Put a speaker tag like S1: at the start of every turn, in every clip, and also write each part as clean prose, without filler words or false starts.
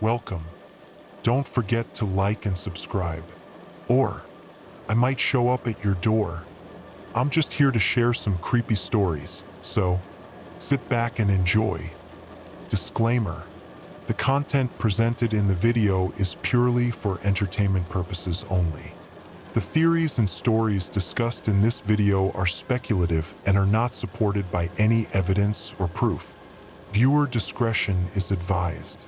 S1: welcome. Don't forget to like and subscribe. Or, I might show up at your door. I'm just here to share some creepy stories, so sit back and enjoy. Disclaimer: the content presented in the video is purely for entertainment purposes only. The theories and stories discussed in this video are speculative and are not supported by any evidence or proof. Viewer discretion is advised.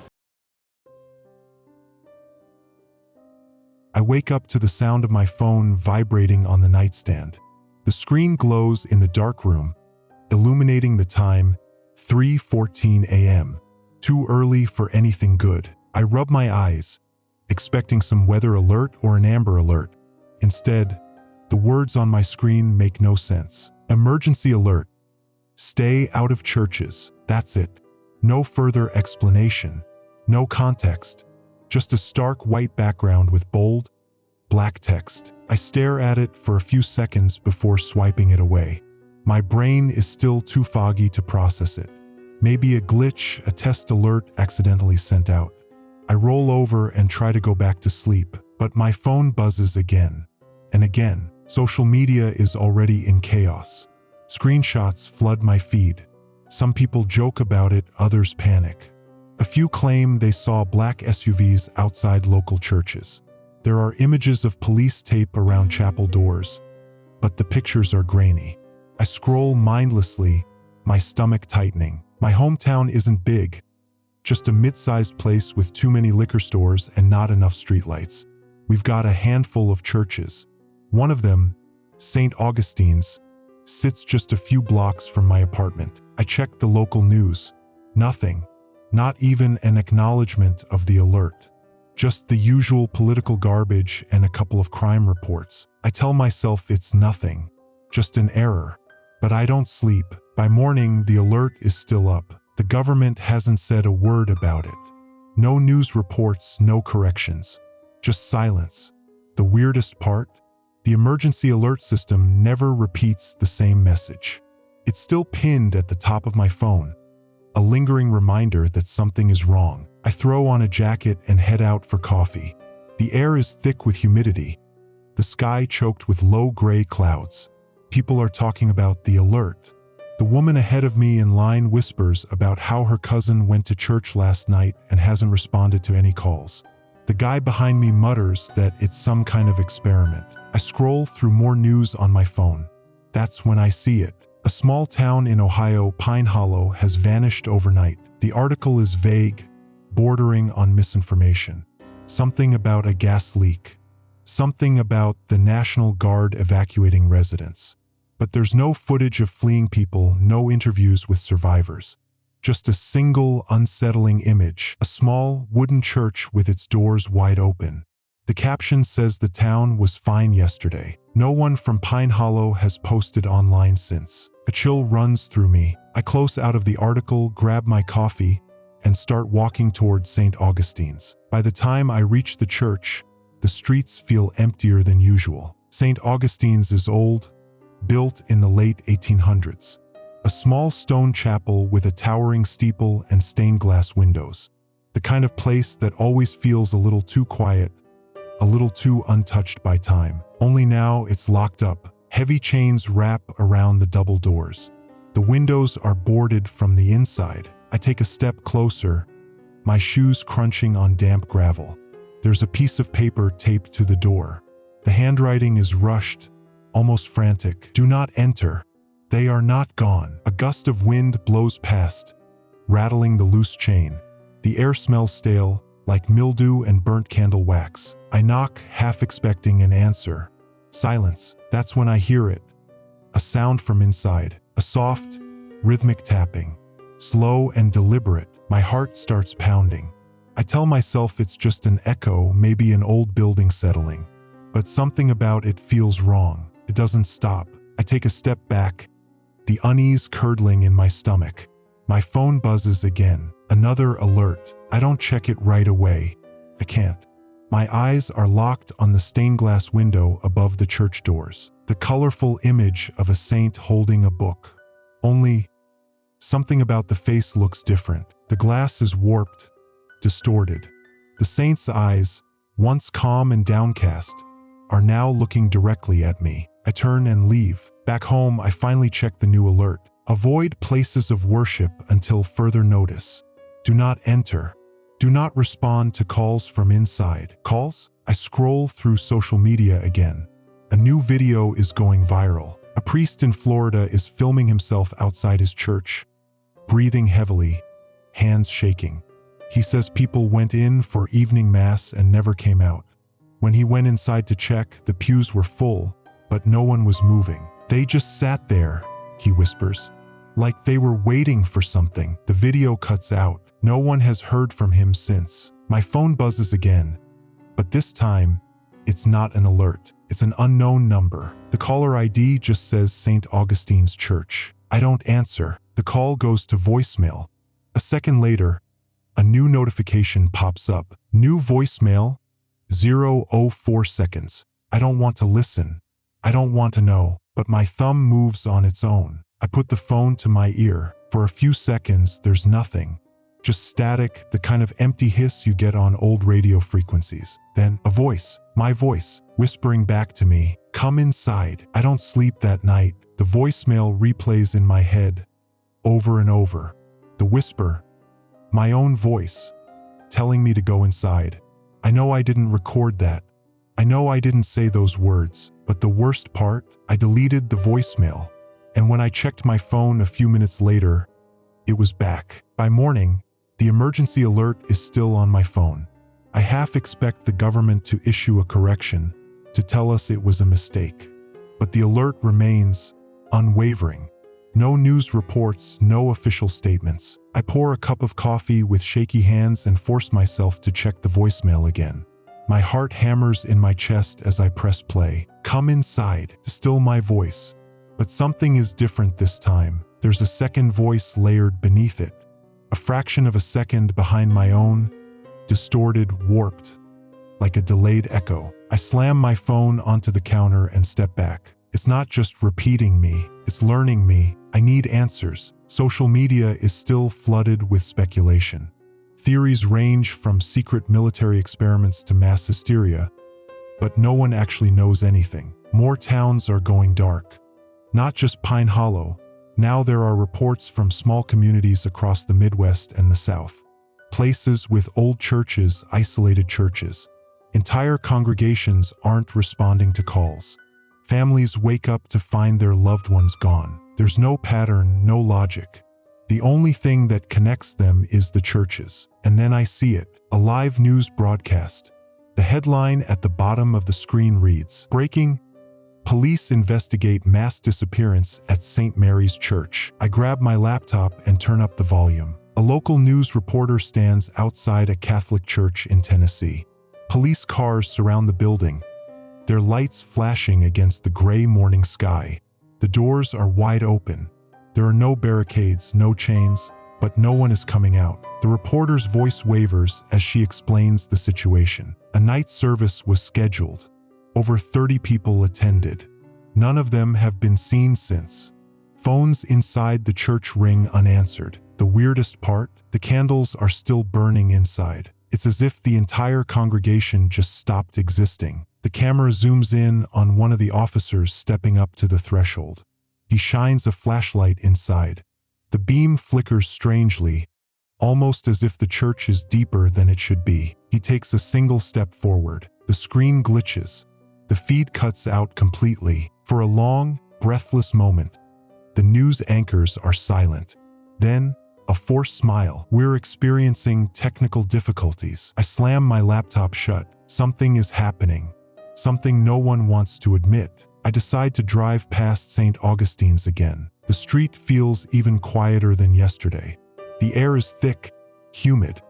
S1: I wake up to the sound of my phone vibrating on the nightstand. The screen glows in the dark room, illuminating the time, 3:14 a.m. Too early for anything good. I rub my eyes, expecting some weather alert or an Amber Alert. Instead, the words on my screen make no sense. Emergency alert. Stay out of churches. That's it. No further explanation. No context. Just a stark white background with bold, black text. I stare at it for a few seconds before swiping it away. My brain is still too foggy to process it. Maybe a glitch, a test alert accidentally sent out. I roll over and try to go back to sleep, but my phone buzzes again and again. Social media is already in chaos. Screenshots flood my feed. Some people joke about it, others panic. A few claim they saw black SUVs outside local churches. There are images of police tape around chapel doors, but the pictures are grainy. I scroll mindlessly, my stomach tightening. My hometown isn't big, just a mid-sized place with too many liquor stores and not enough streetlights. We've got a handful of churches. One of them, St. Augustine's, sits just a few blocks from my apartment. I check the local news. Nothing. Not even an acknowledgement of the alert. Just the usual political garbage and a couple of crime reports. I tell myself it's nothing, just an error. But I don't sleep. By morning, the alert is still up. The government hasn't said a word about it. No news reports, no corrections. Just silence. The weirdest part? The emergency alert system never repeats the same message. It's still pinned at the top of my phone. A lingering reminder that something is wrong. I throw on a jacket and head out for coffee. The air is thick with humidity. The sky choked with low gray clouds. People are talking about the alert. The woman ahead of me in line whispers about how her cousin went to church last night and hasn't responded to any calls. The guy behind me mutters that it's some kind of experiment. I scroll through more news on my phone. That's when I see it. A small town in Ohio, Pine Hollow, has vanished overnight. The article is vague, bordering on misinformation. Something about a gas leak. Something about the National Guard evacuating residents. But there's no footage of fleeing people, no interviews with survivors. Just a single unsettling image, a small wooden church with its doors wide open. The caption says the town was fine yesterday. No one from Pine Hollow has posted online since. A chill runs through me. I close out of the article, grab my coffee, and start walking towards St. Augustine's. By the time I reach the church, the streets feel emptier than usual. St. Augustine's is old, built in the late 1800s. A small stone chapel with a towering steeple and stained glass windows. The kind of place that always feels a little too quiet, a little too untouched by time. Only now it's locked up. Heavy chains wrap around the double doors. The windows are boarded from the inside. I take a step closer, my shoes crunching on damp gravel. There's a piece of paper taped to the door. The handwriting is rushed, almost frantic. Do not enter. They are not gone. A gust of wind blows past, rattling the loose chain. The air smells stale, like mildew and burnt candle wax. I knock, half expecting an answer. Silence. That's when I hear it. A sound from inside. A soft, rhythmic tapping. Slow and deliberate. My heart starts pounding. I tell myself it's just an echo, maybe an old building settling. But something about it feels wrong. It doesn't stop. I take a step back, the unease curdling in my stomach. My phone buzzes again. Another alert. I don't check it right away. I can't. My eyes are locked on the stained glass window above the church doors. The colorful image of a saint holding a book. Only, something about the face looks different. The glass is warped, distorted. The saint's eyes, once calm and downcast, are now looking directly at me. I turn and leave. Back home, I finally check the new alert. Avoid places of worship until further notice. Do not enter. Do not respond to calls from inside. Calls? I scroll through social media again. A new video is going viral. A priest in Florida is filming himself outside his church, breathing heavily, hands shaking. He says people went in for evening mass and never came out. When he went inside to check, the pews were full, but no one was moving. They just sat there, he whispers, like they were waiting for something. The video cuts out. No one has heard from him since. My phone buzzes again, but this time, it's not an alert. It's an unknown number. The caller ID just says St. Augustine's Church. I don't answer. The call goes to voicemail. A second later, a new notification pops up. New voicemail, 004 seconds. I don't want to listen. I don't want to know, but my thumb moves on its own. I put the phone to my ear. For a few seconds, there's nothing. Just static, the kind of empty hiss you get on old radio frequencies. Then a voice, my voice, whispering back to me, "Come inside." I don't sleep that night. The voicemail replays in my head, over and over. The whisper, my own voice, telling me to go inside. I know I didn't record that. I know I didn't say those words, but the worst part, I deleted the voicemail. And when I checked my phone a few minutes later, it was back. By morning, the emergency alert is still on my phone. I half expect the government to issue a correction, to tell us it was a mistake. But the alert remains unwavering. No news reports, no official statements. I pour a cup of coffee with shaky hands and force myself to check the voicemail again. My heart hammers in my chest as I press play. "Come inside," still my voice. But something is different this time. There's a second voice layered beneath it. A fraction of a second behind my own, distorted, warped, like a delayed echo. I slam my phone onto the counter and step back. It's not just repeating me, it's learning me. I need answers. Social media is still flooded with speculation. Theories range from secret military experiments to mass hysteria, but no one actually knows anything. More towns are going dark. Not just Pine Hollow. Now there are reports from small communities across the Midwest and the South. Places with old churches, isolated churches. Entire congregations aren't responding to calls. Families wake up to find their loved ones gone. There's no pattern, no logic. The only thing that connects them is the churches. And then I see it, a live news broadcast. The headline at the bottom of the screen reads, "Breaking: Police investigate mass disappearance at St. Mary's Church." I grab my laptop and turn up the volume. A local news reporter stands outside a Catholic church in Tennessee. Police cars surround the building, their lights flashing against the gray morning sky. The doors are wide open. There are no barricades, no chains, but no one is coming out. The reporter's voice wavers as she explains the situation. A night service was scheduled. Over 30 people attended. None of them have been seen since. Phones inside the church ring unanswered. The weirdest part, the candles are still burning inside. It's as if the entire congregation just stopped existing. The camera zooms in on one of the officers stepping up to the threshold. He shines a flashlight inside. The beam flickers strangely, almost as if the church is deeper than it should be. He takes a single step forward. The screen glitches. The feed cuts out completely. For a long, breathless moment, the news anchors are silent. Then, a forced smile. "We're experiencing technical difficulties." I slam my laptop shut. Something is happening. Something no one wants to admit. I decide to drive past St. Augustine's again. The street feels even quieter than yesterday. The air is thick, humid,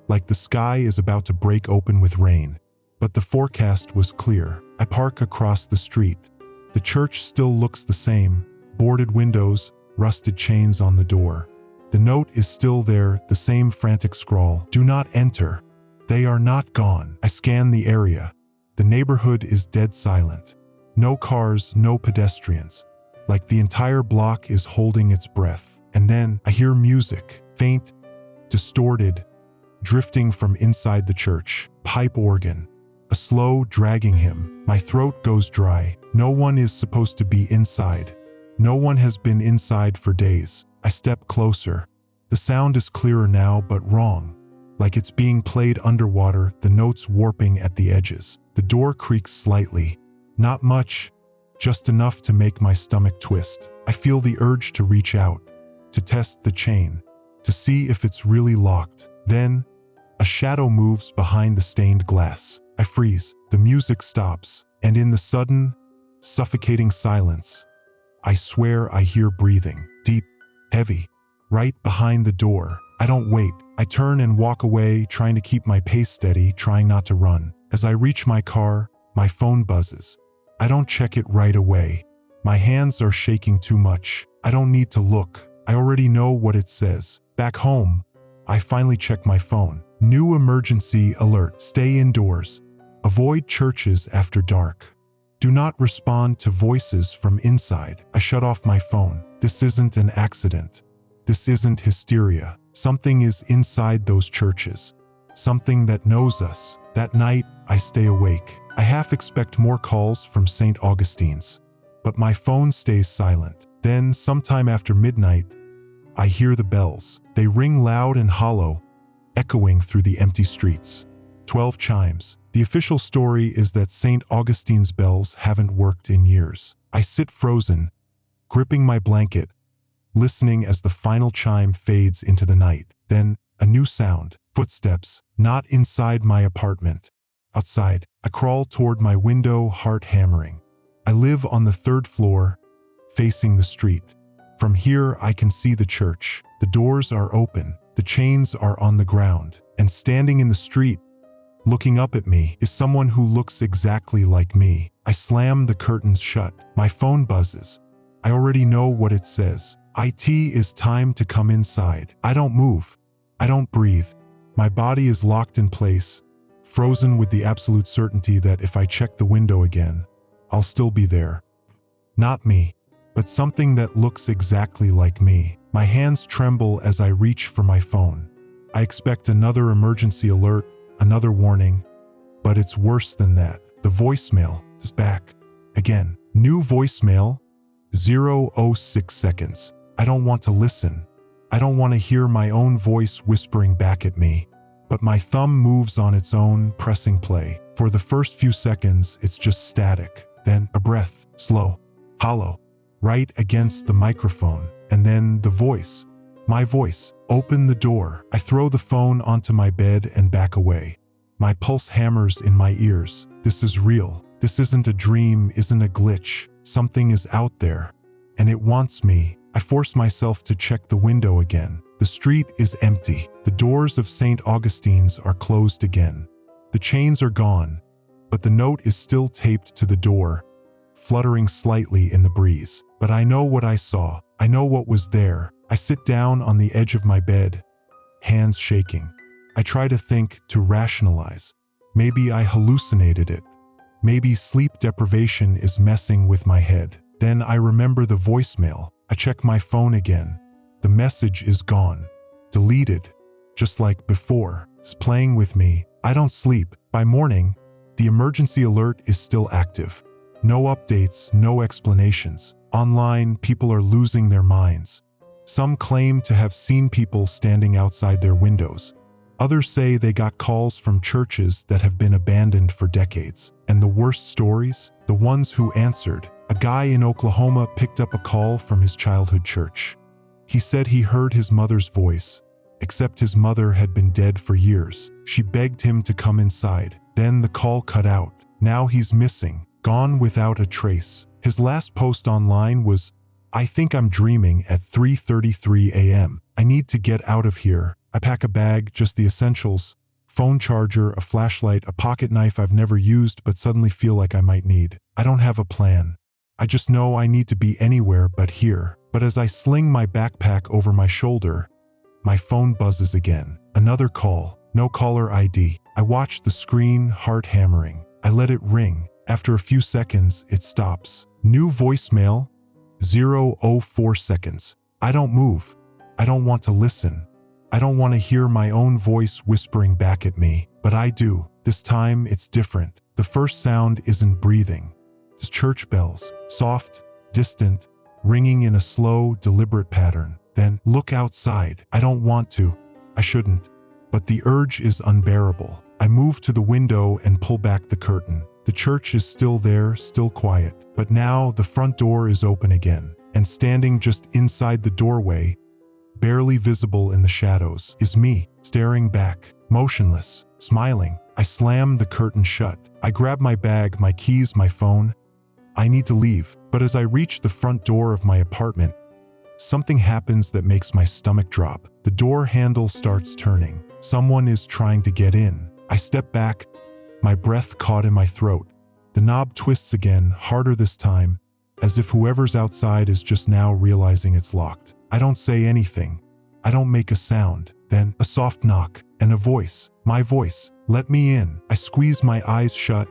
S1: like the sky is about to break open with rain. But the forecast was clear. I park across the street. The church still looks the same, boarded windows, rusted chains on the door. The note is still there, the same frantic scrawl. "Do not enter." They are not gone. I scan the area. The neighborhood is dead silent. No cars, no pedestrians. Like the entire block is holding its breath. And then I hear music, faint, distorted, drifting from inside the church. Pipe organ. A slow dragging hymn. My throat goes dry. No one is supposed to be inside. No one has been inside for days. I step closer. The sound is clearer now, but wrong. Like it's being played underwater, the notes warping at the edges. The door creaks slightly. Not much, just enough to make my stomach twist. I feel the urge to reach out, to test the chain, to see if it's really locked. Then, a shadow moves behind the stained glass. I freeze. The music stops, and in the sudden, suffocating silence, I swear I hear breathing. Deep, heavy, right behind the door. I don't wait. I turn and walk away, trying to keep my pace steady, trying not to run. As I reach my car, my phone buzzes. I don't check it right away. My hands are shaking too much. I don't need to look. I already know what it says. Back home, I finally check my phone. New emergency alert. Stay indoors. Avoid churches after dark. Do not respond to voices from inside. I shut off my phone. This isn't an accident. This isn't hysteria. Something is inside those churches. Something that knows us. That night, I stay awake. I half expect more calls from St. Augustine's, but my phone stays silent. Then, sometime after midnight, I hear the bells. They ring loud and hollow, echoing through the empty streets. 12 chimes. The official story is that St. Augustine's bells haven't worked in years. I sit frozen, gripping my blanket, listening as the final chime fades into the night. Then, a new sound. Footsteps, not inside my apartment. Outside, I crawl toward my window, heart hammering. I live on the 3rd floor, facing the street. From here, I can see the church. The doors are open, the chains are on the ground, and standing in the street, looking up at me, is someone who looks exactly like me. I slam the curtains shut. My phone buzzes. I already know what it says. It is time to come inside. I don't move. I don't breathe. My body is locked in place, frozen with the absolute certainty that if I check the window again, I'll still be there. Not me, but something that looks exactly like me. My hands tremble as I reach for my phone. I expect another emergency alert, another warning, but it's worse than that. The voicemail is back. Again. New voicemail, 0:06 seconds. I don't want to listen. I don't want to hear my own voice whispering back at me. But my thumb moves on its own, pressing play. For the first few seconds, it's just static. Then a breath, slow, hollow, right against the microphone. And then the voice. My voice. Open the door. I throw the phone onto my bed and back away. My pulse hammers in my ears. This is real. This isn't a dream, isn't a glitch. Something is out there. And it wants me. I force myself to check the window again. The street is empty. The doors of St. Augustine's are closed again. The chains are gone, but the note is still taped to the door, fluttering slightly in the breeze. But I know what I saw. I know what was there. I sit down on the edge of my bed, hands shaking. I try to think, to rationalize. Maybe I hallucinated it. Maybe sleep deprivation is messing with my head. Then I remember the voicemail. I check my phone again. The message is gone. Deleted. Just like before. It's playing with me. I don't sleep. By morning, the emergency alert is still active. No updates, no explanations. Online, people are losing their minds. Some claim to have seen people standing outside their windows. Others say they got calls from churches that have been abandoned for decades. And the worst stories? The ones who answered. A guy in Oklahoma picked up a call from his childhood church. He said he heard his mother's voice, except his mother had been dead for years. She begged him to come inside. Then the call cut out. Now he's missing, gone without a trace. His last post online was, "I think I'm dreaming at 3:33 a.m. I need to get out of here. I pack a bag, just the essentials, phone charger, a flashlight, a pocket knife I've never used but suddenly feel like I might need. I don't have a plan. I just know I need to be anywhere but here." But as I sling my backpack over my shoulder, my phone buzzes again. Another call. No caller ID. I watch the screen, heart hammering. I let it ring. After a few seconds, it stops. New voicemail, 0:04 seconds. I don't move. I don't want to listen. I don't want to hear my own voice whispering back at me, but I do. This time it's different. The first sound isn't breathing. It's church bells, soft, distant, ringing in a slow, deliberate pattern. Then, look outside. I don't want to. I shouldn't. But the urge is unbearable. I move to the window and pull back the curtain. The church is still there, still quiet. But now the front door is open again. And standing just inside the doorway, barely visible in the shadows, is me, staring back, motionless, smiling. I slam the curtain shut. I grab my bag, my keys, my phone. I need to leave. But as I reach the front door of my apartment, something happens that makes my stomach drop. The door handle starts turning. Someone is trying to get in. I step back, my breath caught in my throat. The knob twists again, harder this time, as if whoever's outside is just now realizing it's locked. I don't say anything. I don't make a sound. Then a soft knock and a voice. My voice. Let me in. I squeeze my eyes shut,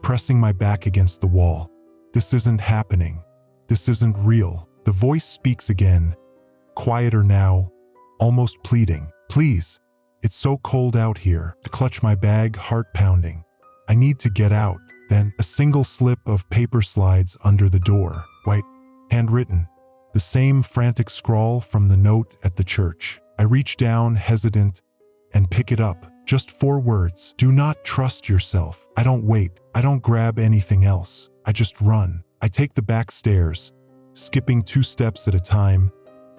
S1: pressing my back against the wall. This isn't happening. This isn't real. The voice speaks again, quieter now, almost pleading. Please. It's so cold out here. I clutch my bag, heart pounding. I need to get out. Then a single slip of paper slides under the door. White, handwritten. The same frantic scrawl from the note at the church. I reach down, hesitant, and pick it up. Just 4 words. Do not trust yourself. I don't wait. I don't grab anything else. I just run. I take the back stairs, skipping 2 steps at a time,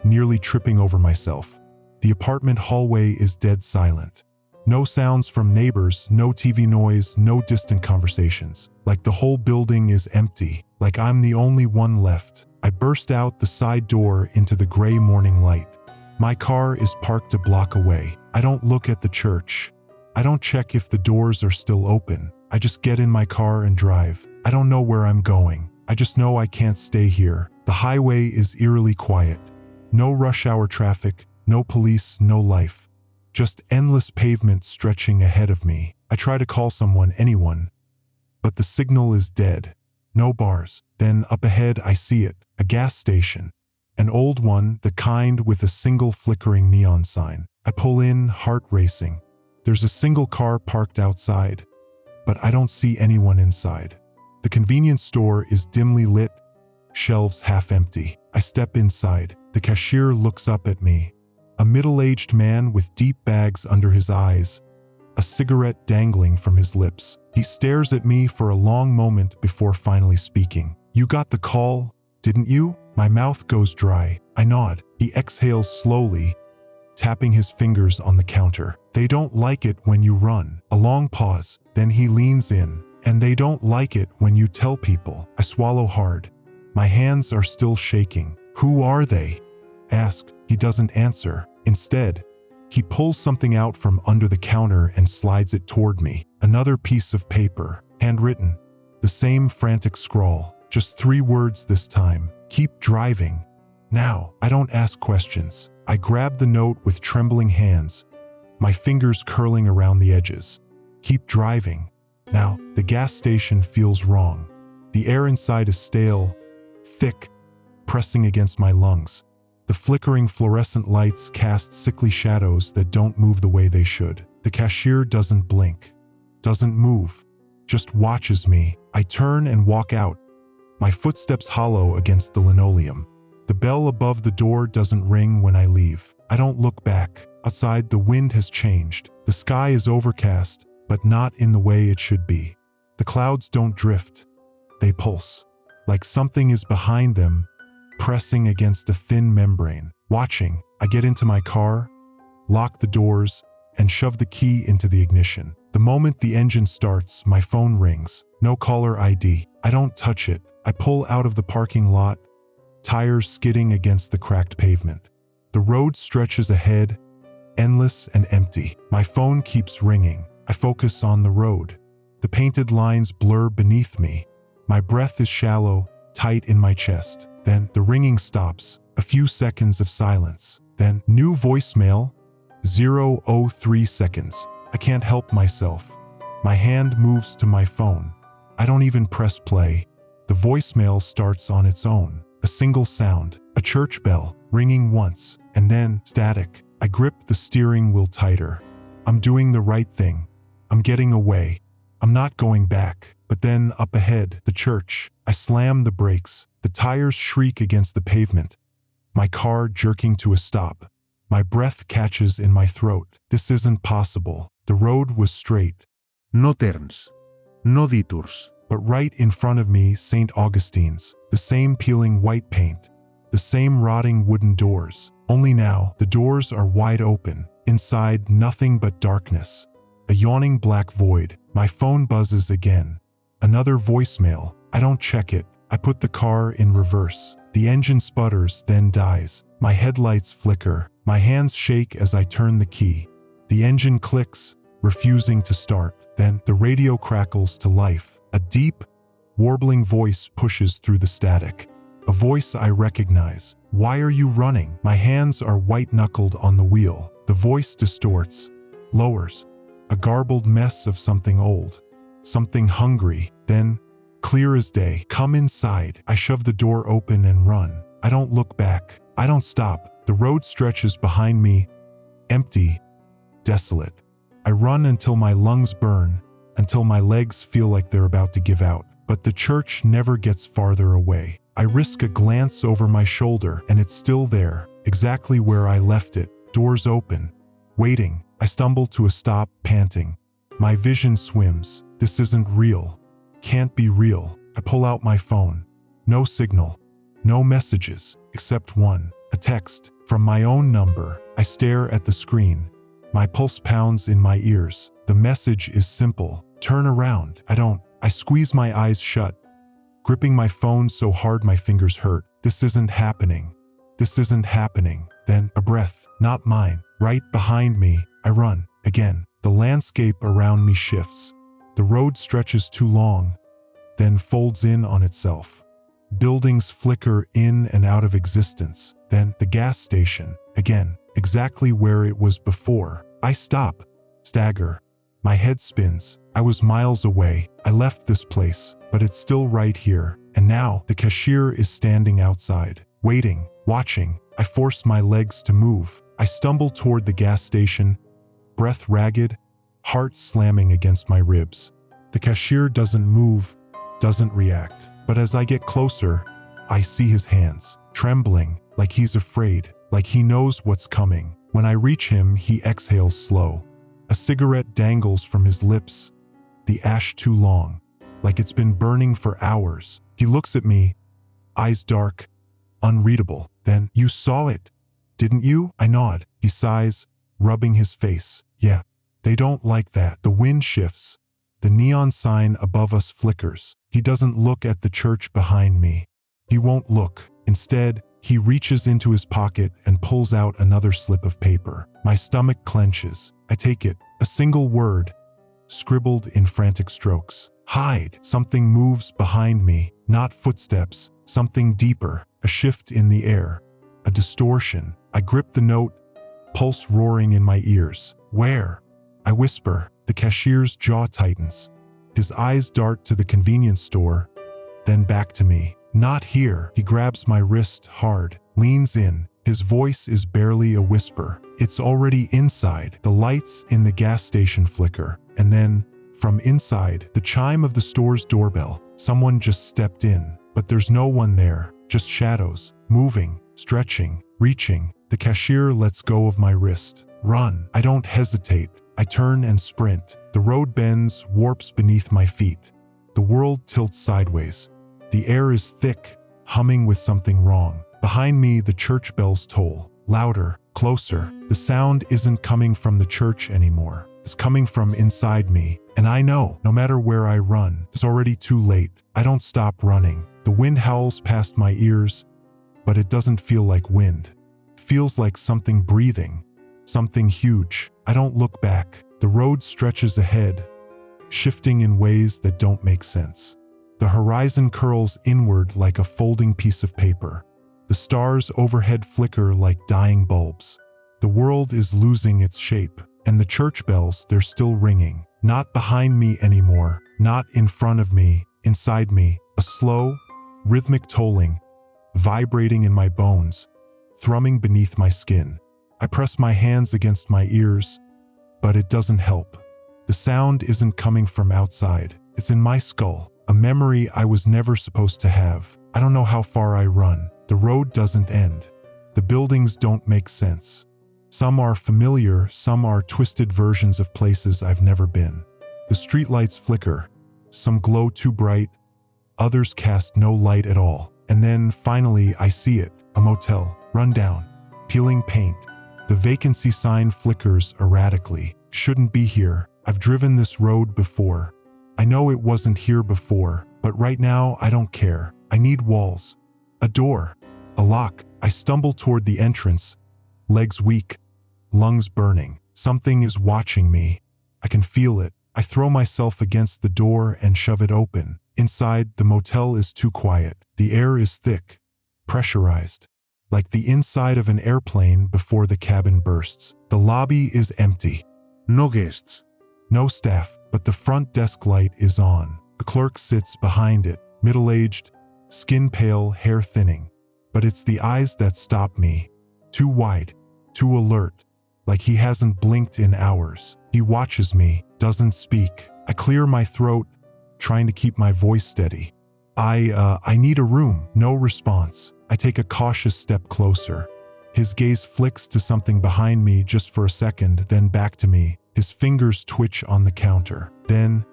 S1: nearly tripping over myself. The apartment hallway is dead silent. No sounds from neighbors, no TV noise, no distant conversations. Like the whole building is empty, like I'm the only one left. I burst out the side door into the gray morning light. My car is parked a block away. I don't look at the church. I don't check if the doors are still open. I just get in my car and drive. I don't know where I'm going. I just know I can't stay here. The highway is eerily quiet. No rush hour traffic, no police, no life. Just endless pavement stretching ahead of me. I try to call someone, anyone, but the signal is dead. No bars. Then up ahead I see it, a gas station. An old one, the kind with a single flickering neon sign. I pull in, heart racing. There's a single car parked outside, but I don't see anyone inside. The convenience store is dimly lit, shelves half empty. I step inside. The cashier looks up at me. A middle-aged man with deep bags under his eyes, a cigarette dangling from his lips. He stares at me for a long moment before finally speaking. You got the call, didn't you? My mouth goes dry. I nod. He exhales slowly, tapping his fingers on the counter. They don't like it when you run. A long pause. Then he leans in. And they don't like it when you tell people. I swallow hard. My hands are still shaking. Who are they? Ask. He doesn't answer. Instead, he pulls something out from under the counter and slides it toward me. Another piece of paper, handwritten. The same frantic scrawl. Just 3 words this time. Keep driving. Now, I don't ask questions. I grab the note with trembling hands, my fingers curling around the edges. Keep driving. Now, the gas station feels wrong. The air inside is stale, thick, pressing against my lungs. The flickering fluorescent lights cast sickly shadows that don't move the way they should. The cashier doesn't blink, doesn't move, just watches me. I turn and walk out, my footsteps hollow against the linoleum. The bell above the door doesn't ring when I leave. I don't look back. Outside, the wind has changed. The sky is overcast, but not in the way it should be. The clouds don't drift. They pulse, like something is behind them, pressing against a thin membrane. Watching, I get into my car, lock the doors, and shove the key into the ignition. The moment the engine starts, my phone rings. No caller ID. I don't touch it. I pull out of the parking lot, tires skidding against the cracked pavement. The road stretches ahead, endless and empty. My phone keeps ringing. I focus on the road. The painted lines blur beneath me. My breath is shallow, tight in my chest. Then the ringing stops. A few seconds of silence. Then new voicemail, 0:03 seconds. I can't help myself. My hand moves to my phone. I don't even press play. The voicemail starts on its own. A single sound, a church bell, ringing once, and then static. I grip the steering wheel tighter. I'm doing the right thing. I'm getting away. I'm not going back. But then, up ahead, the church. I slam the brakes. The tires shriek against the pavement. My car jerking to a stop. My breath catches in my throat. This isn't possible. The road was straight.
S2: No turns. No detours.
S1: But right in front of me, St. Augustine's. The same peeling white paint. The same rotting wooden doors. Only now, the doors are wide open. Inside, nothing but darkness. A yawning black void. My phone buzzes again. Another voicemail. I don't check it. I put the car in reverse. The engine sputters, then dies. My headlights flicker. My hands shake as I turn the key. The engine clicks, refusing to start. Then the radio crackles to life. A deep, warbling voice pushes through the static. A voice I recognize. Why are you running? My hands are white-knuckled on the wheel. The voice distorts, lowers. A garbled mess of something old. Something hungry. Then, clear as day, come inside. I shove the door open and run. I don't look back. I don't stop. The road stretches behind me, empty, desolate. I run until my lungs burn, until my legs feel like they're about to give out. But the church never gets farther away. I risk a glance over my shoulder, and it's still there, exactly where I left it. Doors open. Waiting. I stumble to a stop, panting. My vision swims. This isn't real. Can't be real. I pull out my phone. No signal. No messages, except one. A text from my own number. I stare at the screen. My pulse pounds in my ears. The message is simple. Turn around. I don't. I squeeze my eyes shut, gripping my phone so hard my fingers hurt. This isn't happening. This isn't happening. Then, a breath, not mine, right behind me. I run. Again. The landscape around me shifts. The road stretches too long, then folds in on itself. Buildings flicker in and out of existence. Then, the gas station. Again, exactly where it was before. I stop, stagger. My head spins. I was miles away. I left this place, but it's still right here. And now, the cashier is standing outside, waiting, watching. I force my legs to move. I stumble toward the gas station, breath ragged, heart slamming against my ribs. The cashier doesn't move, doesn't react. But as I get closer, I see his hands, trembling, like he's afraid, like he knows what's coming. When I reach him, he exhales slow. A cigarette dangles from his lips, the ash too long, like it's been burning for hours. He looks at me, eyes dark, unreadable. Then, you saw it, didn't you? I nod. He sighs, rubbing his face. Yeah, they don't like that. The wind shifts. The neon sign above us flickers. He doesn't look at the church behind me. He won't look. Instead, he reaches into his pocket and pulls out another slip of paper. My stomach clenches. I take it. A single word, scribbled in frantic strokes. Hide. Something moves behind me. Not footsteps. Something deeper. A shift in the air. A distortion. I grip the note, pulse roaring in my ears. Where? I whisper. The cashier's jaw tightens. His eyes dart to the convenience store, then back to me. Not here. He grabs my wrist hard, leans in. His voice is barely a whisper. It's already inside. The lights in the gas station flicker. And then, from inside, the chime of the store's doorbell. Someone just stepped in. But there's no one there. Just shadows. Moving, stretching, reaching. The cashier lets go of my wrist. Run. I don't hesitate. I turn and sprint. The road bends, warps beneath my feet. The world tilts sideways. The air is thick, humming with something wrong. Behind me, the church bells toll. Louder, closer. The sound isn't coming from the church anymore. It's coming from inside me. And I know, no matter where I run, it's already too late. I don't stop running. The wind howls past my ears, but it doesn't feel like wind. It feels like something breathing. Something huge. I don't look back. The road stretches ahead, shifting in ways that don't make sense. The horizon curls inward like a folding piece of paper. The stars overhead flicker like dying bulbs. The world is losing its shape, and the church bells, they're still ringing. Not behind me anymore, not in front of me, inside me. A slow, rhythmic tolling, vibrating in my bones, thrumming beneath my skin. I press my hands against my ears, but it doesn't help. The sound isn't coming from outside. It's in my skull, a memory I was never supposed to have. I don't know how far I run. The road doesn't end. The buildings don't make sense. Some are familiar, some are twisted versions of places I've never been. The streetlights flicker. Some glow too bright, others cast no light at all. And then, finally, I see it. A motel, run down, peeling paint. The vacancy sign flickers erratically. Shouldn't be here. I've driven this road before. I know it wasn't here before, but right now I don't care. I need walls. A door. A lock. I stumble toward the entrance, legs weak, lungs burning. Something is watching me. I can feel it. I throw myself against the door and shove it open. Inside, the motel is too quiet. The air is thick, pressurized, like the inside of an airplane before the cabin bursts. The lobby is empty.
S2: No guests.
S1: No staff, but the front desk light is on. A clerk sits behind it, middle-aged, skin pale, hair thinning. But it's the eyes that stop me. Too wide, too alert, like he hasn't blinked in hours. He watches me, doesn't speak. I clear my throat, trying to keep my voice steady. I need a room. No response. I take a cautious step closer. His gaze flicks to something behind me just for a second, then back to me. His fingers twitch on the counter. Then,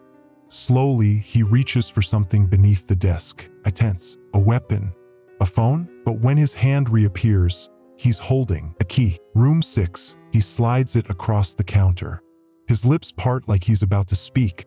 S1: slowly, he reaches for something beneath the desk. I tense. A weapon? A phone? But when his hand reappears, he's holding a key. Room 6. He slides it across the counter. His lips part like he's about to speak,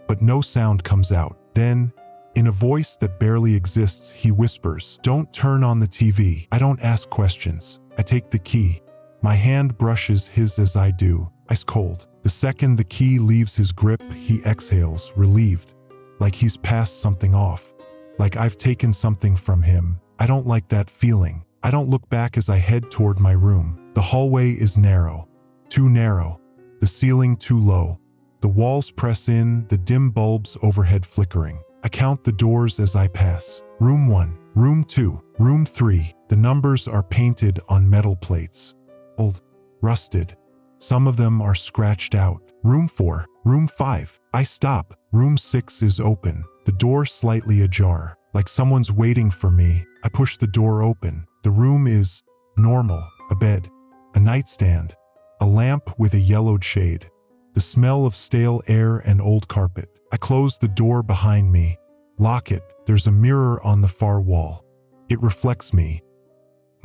S1: but no sound comes out. Then, in a voice that barely exists, he whispers, "Don't turn on the TV." I don't ask questions. I take the key. My hand brushes his as I do, ice cold. The second the key leaves his grip, he exhales, relieved, like he's passed something off, like I've taken something from him. I don't like that feeling. I don't look back as I head toward my room. The hallway is narrow, too narrow, the ceiling too low. The walls press in, the dim bulbs overhead flickering. I count the doors as I pass. Room 1, Room 2, Room 3. The numbers are painted on metal plates. Old, rusted. Some of them are scratched out. Room 4, Room 5. I stop. Room 6 is open, the door slightly ajar, like someone's waiting for me. I push the door open. The room is normal. A bed, a nightstand, a lamp with a yellowed shade, the smell of stale air and old carpet. I close the door behind me, lock it. There's a mirror on the far wall. It reflects me.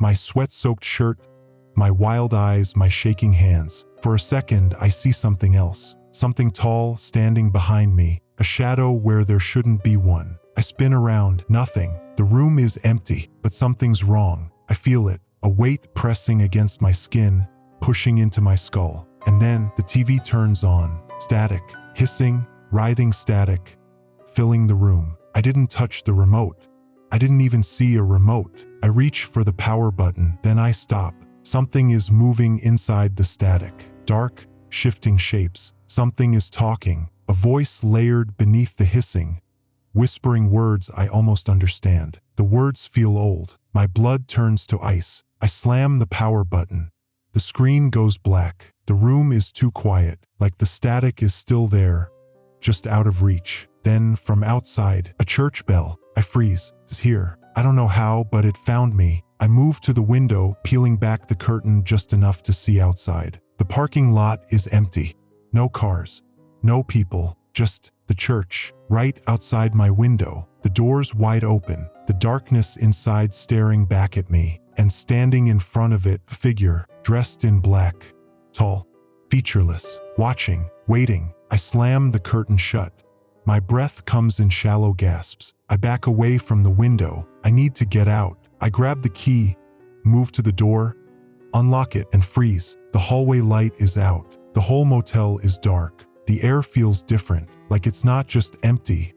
S1: My sweat-soaked shirt, my wild eyes, my shaking hands. For a second, I see something else. Something tall standing behind me, a shadow where there shouldn't be one. I spin around, nothing. The room is empty, but something's wrong. I feel it, a weight pressing against my skin, pushing into my skull. And then the TV turns on. Static, hissing, writhing static, filling the room. I didn't touch the remote. I didn't even see a remote. I reach for the power button, then I stop. Something is moving inside the static. Dark, shifting shapes. Something is talking, a voice layered beneath the hissing, whispering words I almost understand. The words feel old. My blood turns to ice. I slam the power button. The screen goes black. The room is too quiet, like the static is still there, just out of reach. Then, from outside, a church bell. I freeze. It's here. I don't know how, but it found me. I move to the window, peeling back the curtain just enough to see outside. The parking lot is empty. No cars, no people, just the church. Right outside my window, the doors wide open, the darkness inside staring back at me, and standing in front of it, a figure, dressed in black, tall, featureless, watching, waiting. I slam the curtain shut. My breath comes in shallow gasps. I back away from the window. I need to get out. I grab the key, move to the door, unlock it, and freeze. The hallway light is out. The whole motel is dark. The air feels different, like it's not just empty,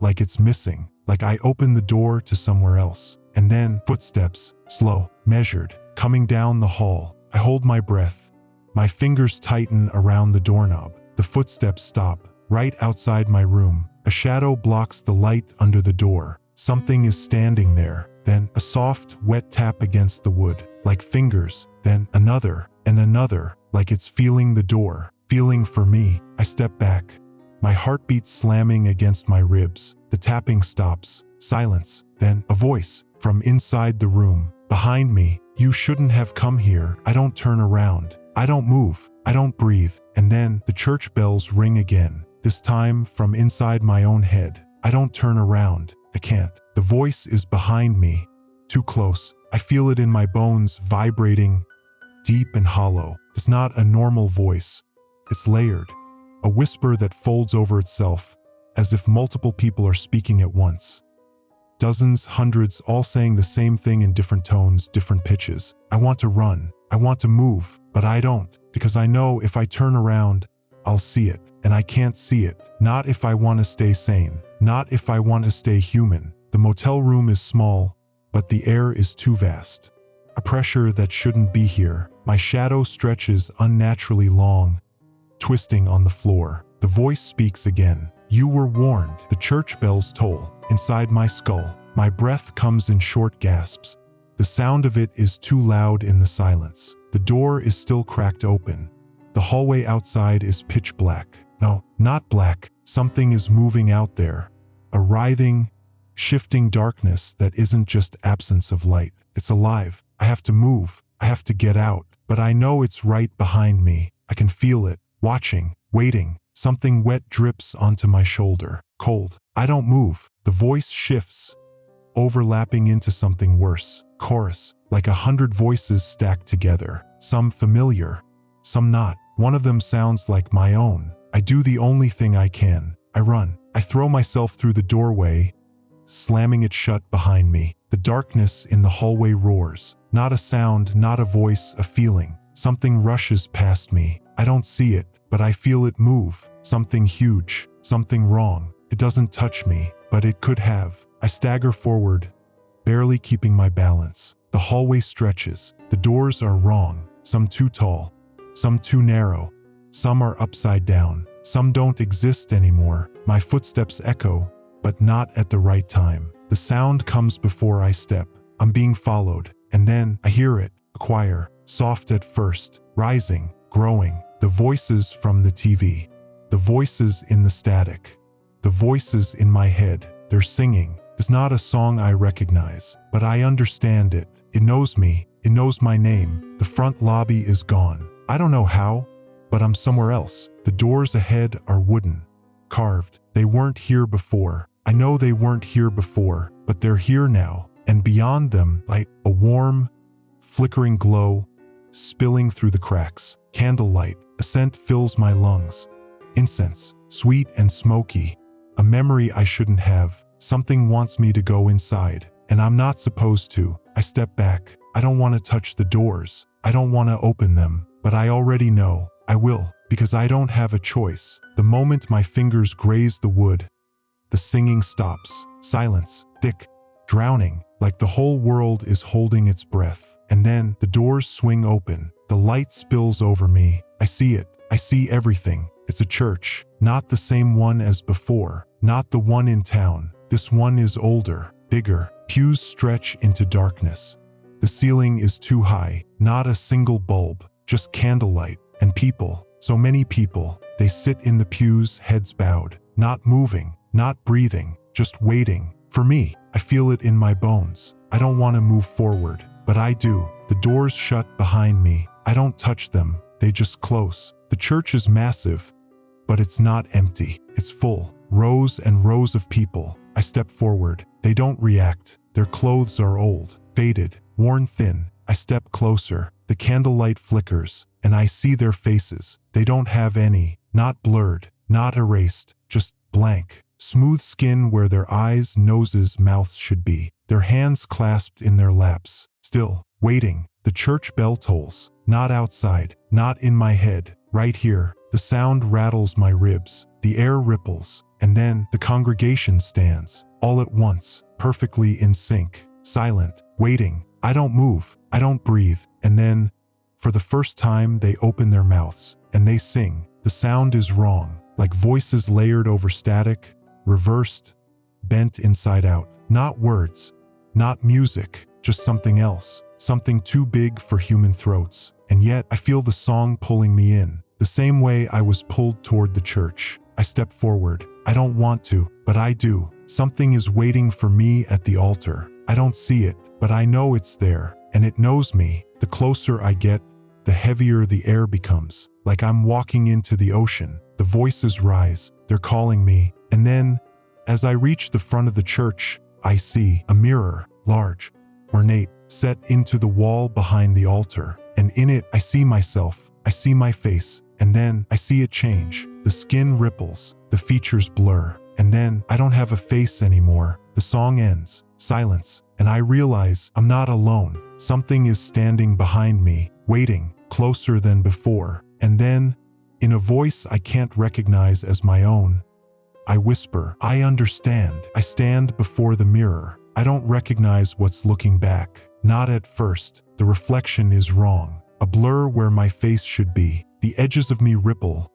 S1: like it's missing, like I opened the door to somewhere else. And then footsteps, slow, measured, coming down the hall. I hold my breath. My fingers tighten around the doorknob. The footsteps stop, right outside my room. A shadow blocks the light under the door. Something is standing there. Then a soft, wet tap against the wood, like fingers, then another and another, like it's feeling the door, feeling for me. I step back, my heartbeat slamming against my ribs. The tapping stops, silence, then a voice from inside the room. Behind me, "You shouldn't have come here." I don't turn around. I don't move. I don't breathe. And then the church bells ring again, this time from inside my own head. I don't turn around. I can't. The voice is behind me, too close. I feel it in my bones, vibrating, deep and hollow. It's not a normal voice. It's layered, a whisper that folds over itself, as if multiple people are speaking at once. Dozens, hundreds, all saying the same thing in different tones, different pitches. I want to run. I want to move, but I don't, because I know if I turn around, I'll see it, and I can't see it. Not if I want to stay sane. Not if I want to stay human. The motel room is small, but the air is too vast. A pressure that shouldn't be here. My shadow stretches unnaturally long, twisting on the floor. The voice speaks again. "You were warned." The church bells toll inside my skull. My breath comes in short gasps. The sound of it is too loud in the silence. The door is still cracked open. The hallway outside is pitch black. No, not black. Something is moving out there. A writhing, shifting darkness that isn't just absence of light. It's alive. I have to move. I have to get out. But I know it's right behind me. I can feel it, watching, waiting. Something wet drips onto my shoulder. Cold. I don't move. The voice shifts, overlapping into something worse. Chorus, like 100 voices stacked together. Some familiar, some not. One of them sounds like my own. I do the only thing I can. I run. I throw myself through the doorway, slamming it shut behind me. The darkness in the hallway roars. Not a sound, not a voice, a feeling. Something rushes past me. I don't see it, but I feel it move. Something huge, something wrong. It doesn't touch me, but it could have. I stagger forward, barely keeping my balance. The hallway stretches. The doors are wrong. Some too tall, some too narrow. Some are upside down. Some don't exist anymore. My footsteps echo, but not at the right time. The sound comes before I step. I'm being followed, and then I hear it. A choir, soft at first, rising, growing. The voices from the TV. The voices in the static. The voices in my head. They're singing. It's not a song I recognize, but I understand it. It knows me. It knows my name. The front lobby is gone. I don't know how, but I'm somewhere else. The doors ahead are wooden, carved. They weren't here before. I know they weren't here before, but they're here now. And beyond them, light, a warm, flickering glow, spilling through the cracks. Candlelight, a scent fills my lungs. Incense, sweet and smoky. A memory I shouldn't have. Something wants me to go inside, and I'm not supposed to. I step back. I don't want to touch the doors. I don't want to open them, but I already know I will, because I don't have a choice. The moment my fingers graze the wood, the singing stops. Silence, thick, drowning, like the whole world is holding its breath. And then the doors swing open. The light spills over me. I see it. I see everything. It's a church, not the same one as before, not the one in town. This one is older, bigger. Pews stretch into darkness. The ceiling is too high, not a single bulb, just candlelight and people. So many people. They sit in the pews, heads bowed, not moving, not breathing, just waiting. For me, I feel it in my bones. I don't want to move forward, but I do. The doors shut behind me. I don't touch them. They just close. The church is massive, but it's not empty. It's full. Rows and rows of people. I step forward. They don't react. Their clothes are old, faded, worn thin. I step closer. The candlelight flickers, and I see their faces. They don't have any. Not blurred, not erased, just blank. Smooth skin where their eyes, noses, mouths should be. Their hands clasped in their laps. Still, waiting. The church bell tolls. Not outside, not in my head. Right here. The sound rattles my ribs. The air ripples. And then the congregation stands, all at once, perfectly in sync, silent, waiting. I don't move. I don't breathe. And then, for the first time, they open their mouths, and they sing. The sound is wrong, like voices layered over static, reversed, bent inside out. Not words, not music, just something else, something too big for human throats. And yet, I feel the song pulling me in, the same way I was pulled toward the church. I step forward. I don't want to, but I do. Something is waiting for me at the altar. I don't see it, but I know it's there, and it knows me. The closer I get, the heavier the air becomes, like I'm walking into the ocean. The voices rise, they're calling me, and then, as I reach the front of the church, I see a mirror, large, ornate, set into the wall behind the altar, and in it I see myself. I see my face, and then I see it change. The skin ripples, the features blur, and then I don't have a face anymore. The song ends, silence, and I realize I'm not alone. Something is standing behind me, waiting, closer than before. And then, in a voice I can't recognize as my own, I whisper, I understand. I stand before the mirror. I don't recognize what's looking back. Not at first. The reflection is wrong. A blur where my face should be. The edges of me ripple,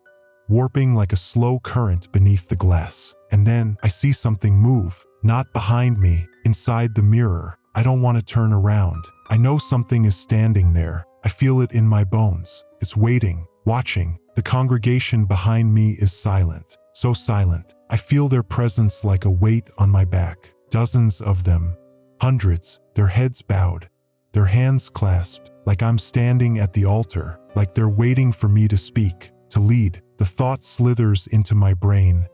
S1: warping like a slow current beneath the glass. And then I see something move, not behind me, inside the mirror. I don't want to turn around. I know something is standing there. I feel it in my bones. It's waiting, watching. The congregation behind me is silent, so silent. I feel their presence like a weight on my back. Dozens of them, hundreds, their heads bowed, their hands clasped, like I'm standing at the altar, like they're waiting for me to speak, to lead. The thought slithers into my brain,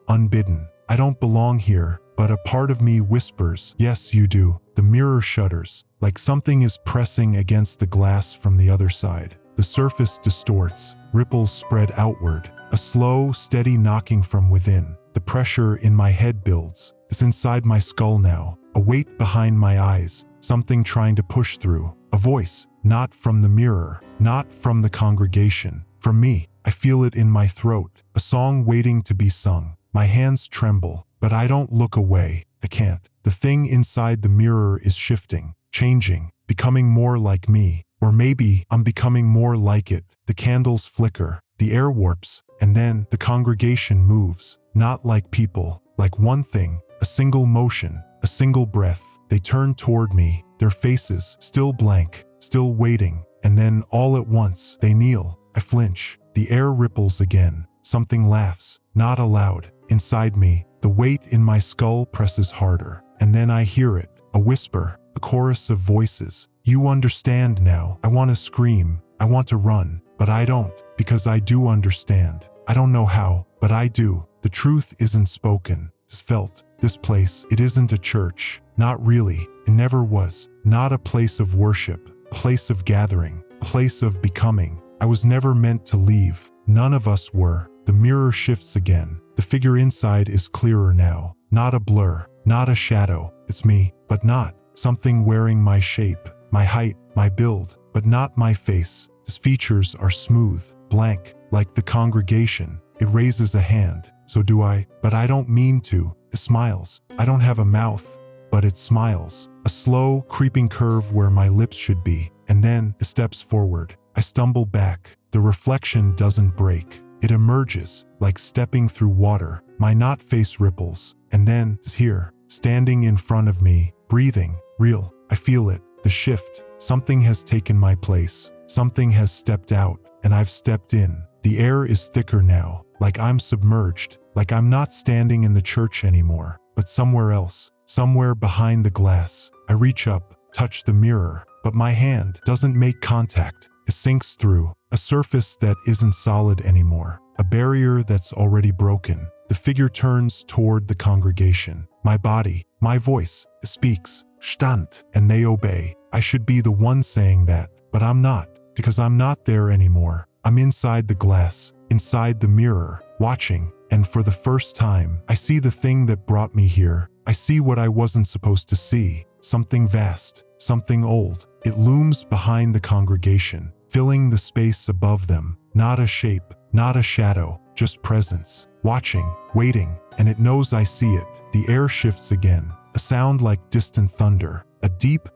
S1: unbidden. I don't belong here, but a part of me whispers, yes, you do. The mirror shudders, like something is pressing against the glass from the other side. The surface distorts, ripples spread outward, a slow, steady knocking from within. The pressure in my head builds. It's inside my skull now, a weight behind my eyes, something trying to push through. A voice, not from the mirror, not from the congregation, from me. I feel it in my throat, a song waiting to be sung. My hands tremble, but I don't look away. I can't. The thing inside the mirror is shifting, changing, becoming more like me. Or maybe I'm becoming more like it. The candles flicker, the air warps, and then the congregation moves. Not like people, like one thing, a single motion, a single breath. They turn toward me, their faces still blank, still waiting, and then all at once, they kneel. I flinch. The air ripples again. Something laughs, not aloud. Inside me, the weight in my skull presses harder, and then I hear it, a whisper, a chorus of voices. You understand now. I want to scream. I want to run, but I don't, because I do understand. I don't know how, but I do. The truth isn't spoken. It's felt. This place, it isn't a church. Not really. It never was. Not a place of worship, a place of gathering, a place of becoming. I was never meant to leave. None of us were. The mirror shifts again. The figure inside is clearer now. Not a blur, not a shadow. It's me, but not. Something wearing my shape, my height, my build, but not my face. Its features are smooth, blank, like the congregation. It raises a hand. So do I, but I don't mean to. It smiles. I don't have a mouth, but it smiles. A slow, creeping curve where my lips should be. And then it steps forward. I stumble back. The reflection doesn't break. It emerges, like stepping through water. My not face ripples. And then it's here, standing in front of me, breathing, real. I feel it, the shift. Something has taken my place. Something has stepped out, and I've stepped in. The air is thicker now, like I'm submerged, like I'm not standing in the church anymore, but somewhere else, somewhere behind the glass. I reach up, touch the mirror, but my hand doesn't make contact. It sinks through, a surface that isn't solid anymore, a barrier that's already broken. The figure turns toward the congregation. My body, my voice, speaks, stand, and they obey. I should be the one saying that, but I'm not, because I'm not there anymore. I'm inside the glass, inside the mirror, watching, and for the first time, I see the thing that brought me here. I see what I wasn't supposed to see, something vast, something old. It looms behind the congregation, filling the space above them. Not a shape, not a shadow, just presence, watching, waiting, and it knows I see it. The air shifts again, a sound like distant thunder, a deep,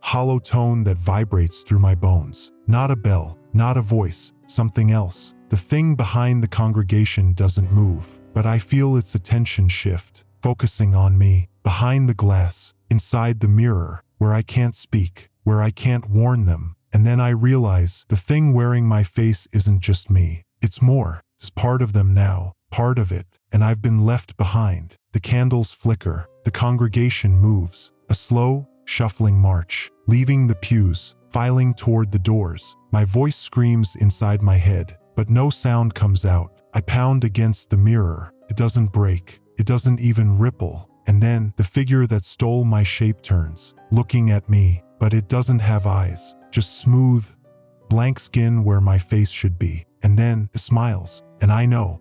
S1: hollow tone that vibrates through my bones. Not a bell, not a voice, something else. The thing behind the congregation doesn't move, but I feel its attention shift, focusing on me, behind the glass, inside the mirror, where I can't speak, where I can't warn them. And then I realize the thing wearing my face isn't just me. It's more. It's part of them now, part of it, and I've been left behind. The candles flicker, the congregation moves, a slow, shuffling march, leaving the pews, filing toward the doors. My voice screams inside my head, but no sound comes out. I pound against the mirror. It doesn't break. It doesn't even ripple. And then the figure that stole my shape turns, looking at me, but it doesn't have eyes, just smooth, blank skin where my face should be. And then it smiles. And I know,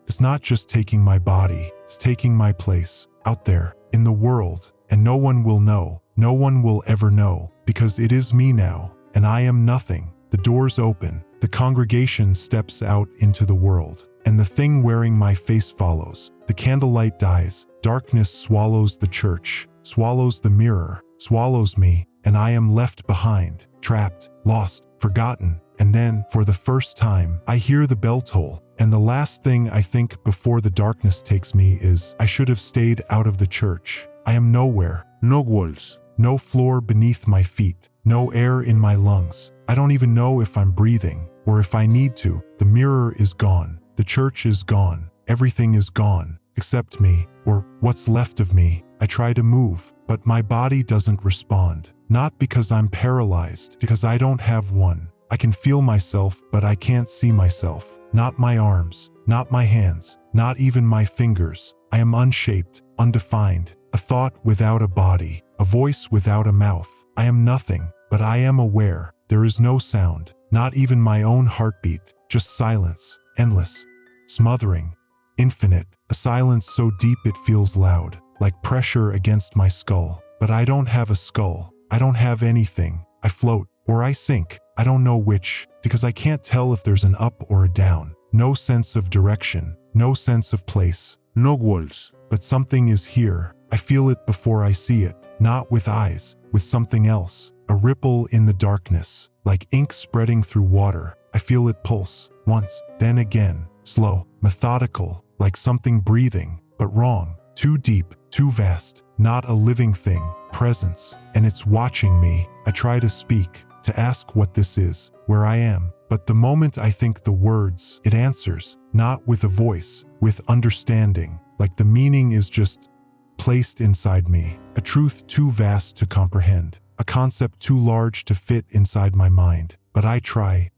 S1: it's not just taking my body, it's taking my place out there in the world. And no one will know, no one will ever know, because it is me now, and I am nothing. The doors open, the congregation steps out into the world, and the thing wearing my face follows. The candlelight dies, darkness swallows the church, swallows the mirror, swallows me, and I am left behind, trapped, lost, forgotten. And then, for the first time, I hear the bell toll, and the last thing I think before the darkness takes me is, I should have stayed out of the church. I am nowhere.
S2: No walls.
S1: No floor beneath my feet. No air in my lungs. I don't even know if I'm breathing, or if I need to. The mirror is gone. The church is gone. Everything is gone, except me, or what's left of me. I try to move, but my body doesn't respond. Not because I'm paralyzed, because I don't have one. I can feel myself, but I can't see myself. Not my arms, not my hands, not even my fingers. I am unshaped, undefined, a thought without a body, a voice without a mouth. I am nothing, but I am aware. There is no sound, not even my own heartbeat, just silence, endless, smothering, infinite, a silence so deep it feels loud, like pressure against my skull. But I don't have a skull. I don't have anything. I float, or I sink. I don't know which, because I can't tell if there's an up or a down. No sense of direction, no sense of place.
S2: No walls.
S1: But something is here. I feel it before I see it, not with eyes, with something else. A ripple in the darkness, like ink spreading through water. I feel it pulse, once, then again, slow, methodical, like something breathing, but wrong. Too deep, too vast, not a living thing, presence, and it's watching me. I try to speak, to ask what this is, where I am, but the moment I think the words, it answers, not with a voice, with understanding, like the meaning is just placed inside me, a truth too vast to comprehend, a concept too large to fit inside my mind. But I try,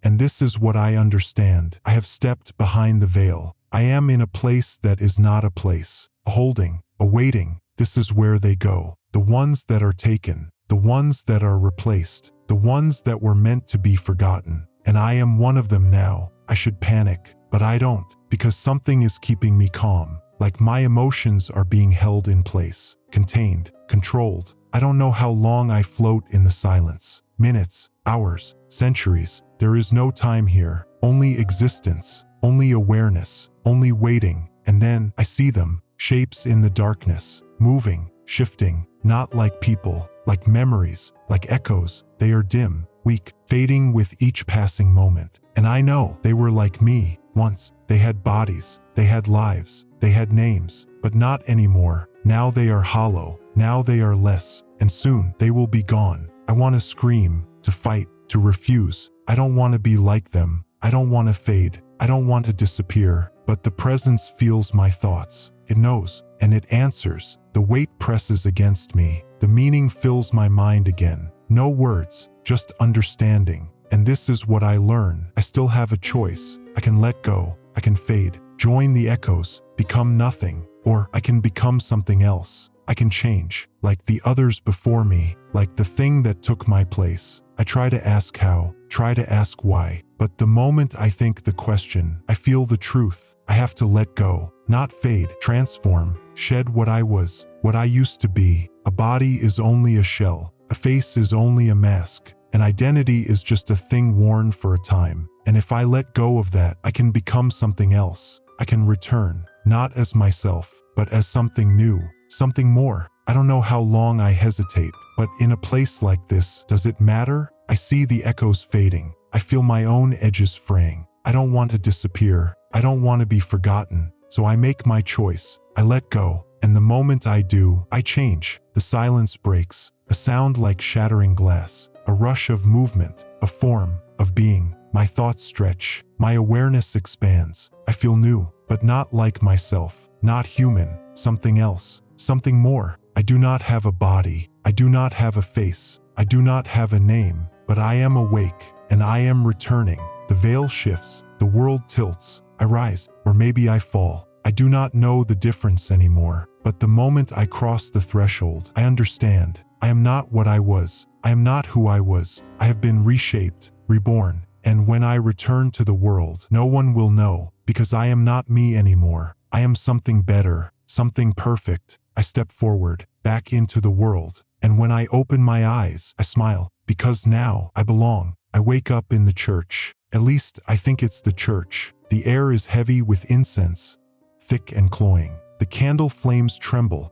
S1: and this is what I understand. I have stepped behind the veil. I am in a place that is not a place, a holding, a waiting. This is where they go, the ones that are taken, the ones that are replaced, the ones that were meant to be forgotten. And I am one of them now. I should panic, but I don't, because something is keeping me calm, like my emotions are being held in place, contained, controlled. I don't know how long I float in the silence. Minutes, hours, centuries. There is no time here, only existence, only awareness, only waiting. And then I see them, shapes in the darkness, moving, shifting, not like people, like memories, like echoes. They are dim, weak, fading with each passing moment. And I know they were like me once. They had bodies, they had lives, they had names, but not anymore. Now they are hollow, now they are less, and soon they will be gone. I want to scream, to fight, to refuse. I don't want to be like them. I don't want to fade. I don't want to disappear. But the presence feels my thoughts. It knows, and it answers. The weight presses against me. The meaning fills my mind again. No words, just understanding. And this is what I learn. I still have a choice. I can let go. I can fade, join the echoes, become nothing, or I can become something else. I can change, like the others before me, like the thing that took my place. I try to ask how, try to ask why, but the moment I think the question, I feel the truth. I have to let go, not fade, transform, shed what I was, what I used to be. A body is only a shell, a face is only a mask, an identity is just a thing worn for a time. And if I let go of that, I can become something else. I can return, not as myself, but as something new, something more. I don't know how long I hesitate, but in a place like this, does it matter? I see the echoes fading. I feel my own edges fraying. I don't want to disappear. I don't want to be forgotten. So I make my choice. I let go. And the moment I do, I change. The silence breaks. a sound like shattering glass, a rush of movement, a form of being. My thoughts stretch, my awareness expands. I feel new, but not like myself, not human, something else, something more. I do not have a body, I do not have a face, I do not have a name, but I am awake, and I am returning. The veil shifts, the world tilts, I rise, or maybe I fall. I do not know the difference anymore, but the moment I cross the threshold, I understand. I am not what I was. I am not who I was. I have been reshaped, reborn, and when I return to the world, no one will know, because I am not me anymore. I am something better, something perfect. I step forward, back into the world, and when I open my eyes, I smile, because now I belong. I wake up in the church. At least I think it's the church. The air is heavy with incense, thick and cloying. The candle flames tremble,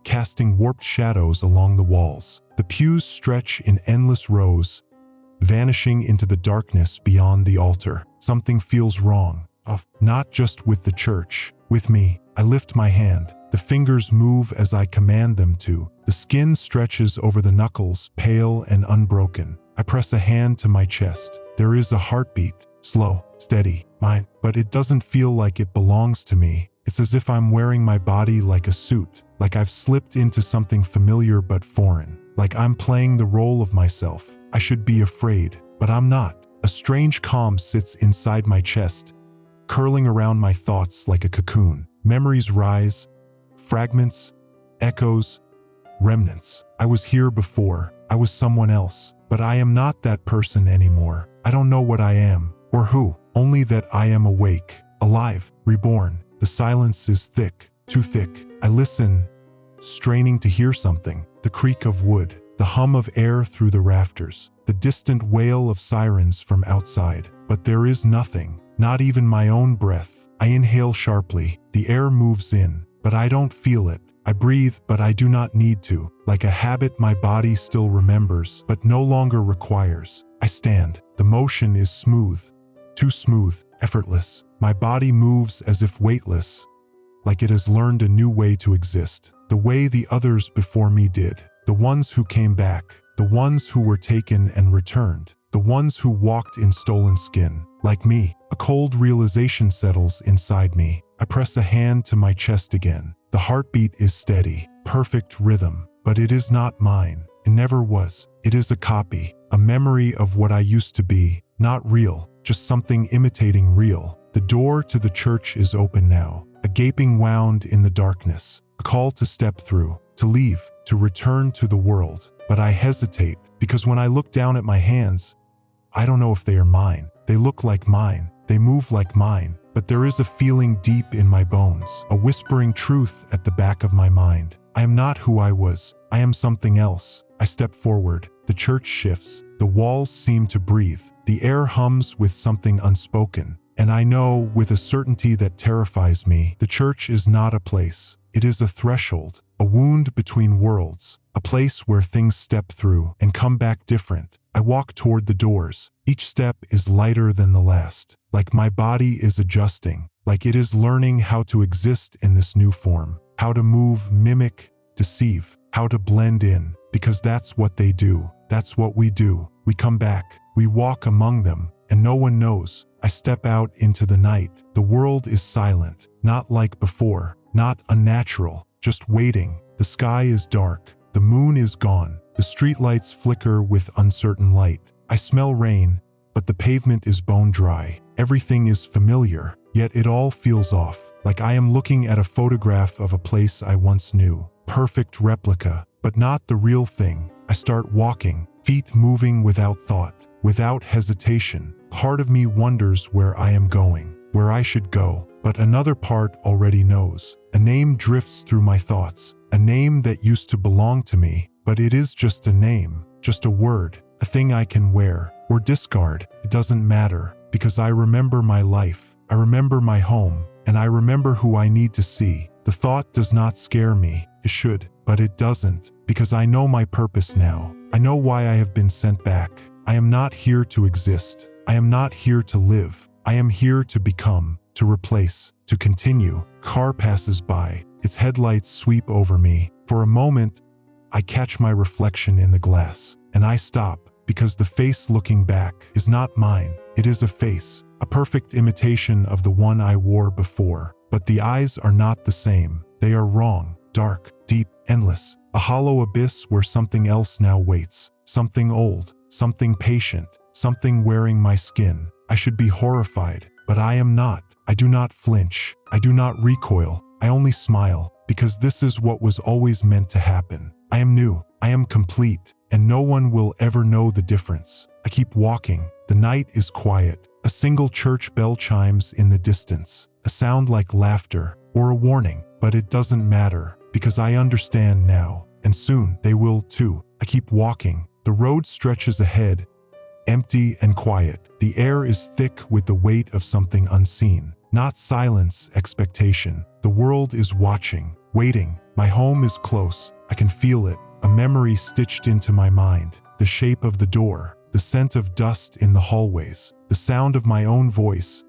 S1: casting warped shadows along the walls. The pews stretch in endless rows, vanishing into the darkness beyond the altar. Something feels wrong, not just with the church, with me. I lift my hand. The fingers move as I command them to. The skin stretches over the knuckles, pale and unbroken. I press a hand to my chest. There is a heartbeat, slow, steady, mine, but it doesn't feel like it belongs to me. It's as if I'm wearing my body like a suit, like I've slipped into something familiar but foreign, like I'm playing the role of myself. I should be afraid, but I'm not. A strange calm sits inside my chest, curling around my thoughts like a cocoon. Memories rise, fragments, echoes, remnants. I was here before. I was someone else, but I am not that person anymore. I don't know what I am, or who, only that I am awake, alive, reborn. The silence is thick, too thick. I listen, straining to hear something. The creak of wood, the hum of air through the rafters, the distant wail of sirens from outside. But there is nothing, not even my own breath. I inhale sharply. The air moves in, but I don't feel it. I breathe, but I do not need to. Like a habit my body still remembers, but no longer requires. I stand. The motion is smooth, too smooth, effortless. My body moves as if weightless, like it has learned a new way to exist. The way the others before me did. The ones who came back. The ones who were taken and returned. The ones who walked in stolen skin. Like me, a cold realization settles inside me. I press a hand to my chest again. The heartbeat is steady, perfect rhythm, but it is not mine. It never was. It is a copy, a memory of what I used to be. Not real, just something imitating real. The door to the church is open now, a gaping wound in the darkness, a call to step through, to leave, to return to the world. But I hesitate, because when I look down at my hands, I don't know if they are mine. They look like mine, they move like mine, but there is a feeling deep in my bones, a whispering truth at the back of my mind. I am not who I was, I am something else. I step forward, the church shifts, the walls seem to breathe, the air hums with something unspoken. And I know, with a certainty that terrifies me, the church is not a place. It is a threshold, a wound between worlds, a place where things step through and come back different. I walk toward the doors. Each step is lighter than the last, like my body is adjusting, like it is learning how to exist in this new form, how to move, mimic, deceive, how to blend in, because that's what they do. That's what we do. We come back, we walk among them, and no one knows. I step out into the night. The world is silent, not like before, not unnatural, just waiting. The sky is dark. The moon is gone. The streetlights flicker with uncertain light. I smell rain, but the pavement is bone dry. Everything is familiar, yet it all feels off, like I am looking at a photograph of a place I once knew. Perfect replica, but not the real thing. I start walking, feet moving without thought, without hesitation. Part of me wonders where I am going, where I should go, but another part already knows. A name drifts through my thoughts, a name that used to belong to me, but it is just a name, just a word, a thing I can wear or discard. It doesn't matter, because I remember my life, I remember my home, and I remember who I need to see. The thought does not scare me. It should, but it doesn't, because I know my purpose now. I know why I have been sent back. I am not here to exist. I am not here to live. I am here to become, to replace, to continue. Car passes by. Its headlights sweep over me. For a moment, I catch my reflection in the glass, and I stop, because the face looking back is not mine. It is a face, a perfect imitation of the one I wore before. But the eyes are not the same. They are wrong, dark, deep, endless. A hollow abyss where something else now waits. Something old, something patient, something wearing my skin. I should be horrified, but I am not. I do not flinch. I do not recoil. I only smile, because this is what was always meant to happen. I am new. I am complete, and no one will ever know the difference. I keep walking. The night is quiet. A single church bell chimes in the distance. A sound like laughter or a warning, but it doesn't matter, because I understand now, and soon they will too. I keep walking. The road stretches ahead, empty and quiet. The air is thick with the weight of something unseen. Not silence, expectation. The world is watching, waiting. My home is close. I can feel it. A memory stitched into my mind. The shape of the door, the scent of dust in the hallways, the sound of my own voice,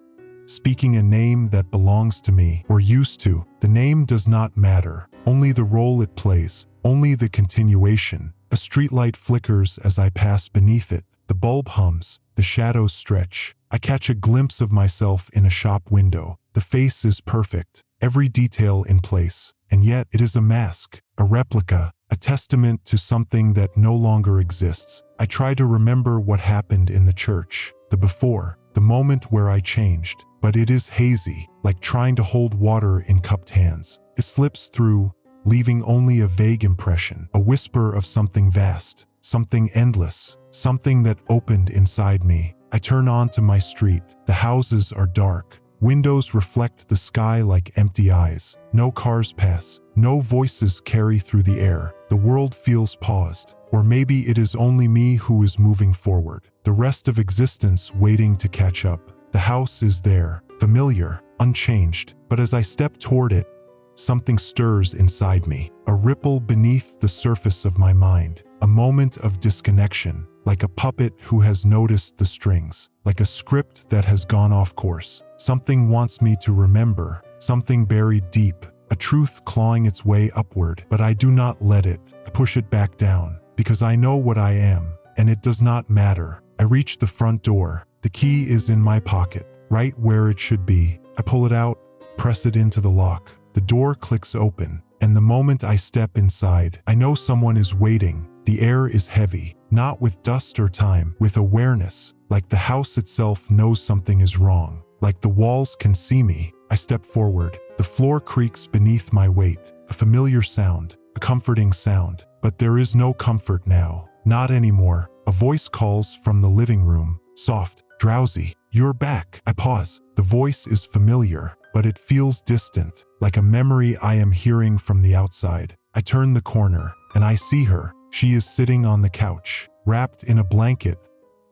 S1: speaking a name that belongs to me, or used to. The name does not matter, only the role it plays, only the continuation. A streetlight flickers as I pass beneath it. The bulb hums, the shadows stretch. I catch a glimpse of myself in a shop window. The face is perfect, every detail in place, and yet it is a mask, a replica, a testament to something that no longer exists. I try to remember what happened in the church, the before, the moment where I changed, but it is hazy, like trying to hold water in cupped hands. It slips through, leaving only a vague impression, a whisper of something vast, something endless, something that opened inside me. I turn onto my street. The houses are dark. Windows reflect the sky like empty eyes. No cars pass. No voices carry through the air. The world feels paused. Or maybe it is only me who is moving forward. The rest of existence waiting to catch up. The house is there, familiar, unchanged. But as I step toward it, something stirs inside me. A ripple beneath the surface of my mind. A moment of disconnection. Like a puppet who has noticed the strings. Like a script that has gone off course. Something wants me to remember. Something buried deep. A truth clawing its way upward. But I do not let it. I push it back down. Because I know what I am. And it does not matter. I reach the front door. The key is in my pocket. Right where it should be. I pull it out. Press it into the lock. The door clicks open. And the moment I step inside, I know someone is waiting. The air is heavy. Not with dust or time, with awareness, like the house itself knows something is wrong, like the walls can see me. I step forward. The floor creaks beneath my weight, a familiar sound, a comforting sound. But there is no comfort now, not anymore. A voice calls from the living room, soft, drowsy. You're back. I pause. The voice is familiar, but it feels distant, like a memory I am hearing from the outside. I turn the corner, and I see her. She is sitting on the couch, wrapped in a blanket,